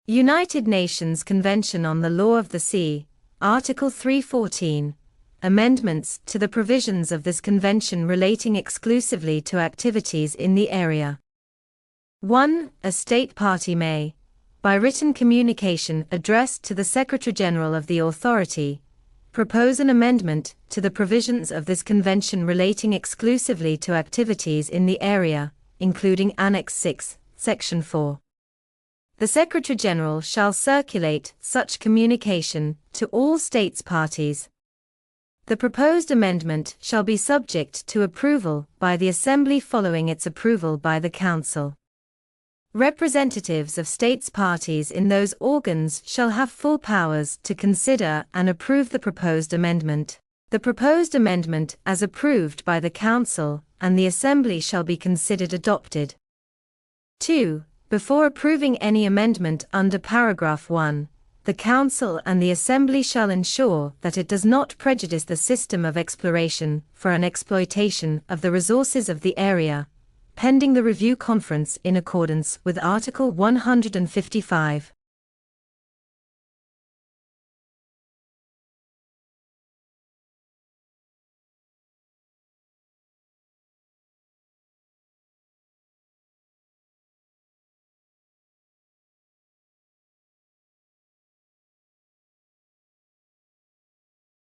United Nations Convention on the Law of the Sea, Article 314. Amendments to the provisions of this convention relating exclusively to activities in the area. 1. A state party may, by written communication addressed to the Secretary-General of the authority, propose an amendment to the provisions of this convention relating exclusively to activities in the area, including Annex VI, Section 4. The Secretary-General shall circulate such communication to all states parties. The proposed amendment shall be subject to approval by the Assembly following its approval by the Council. Representatives of states parties in those organs shall have full powers to consider and approve the proposed amendment. The proposed amendment as approved by the Council and the Assembly shall be considered adopted. 2. Before approving any amendment under paragraph 1, the Council and the Assembly shall ensure that it does not prejudice the system of exploration for an exploitation of the resources of the area, pending the review conference in accordance with Article 155.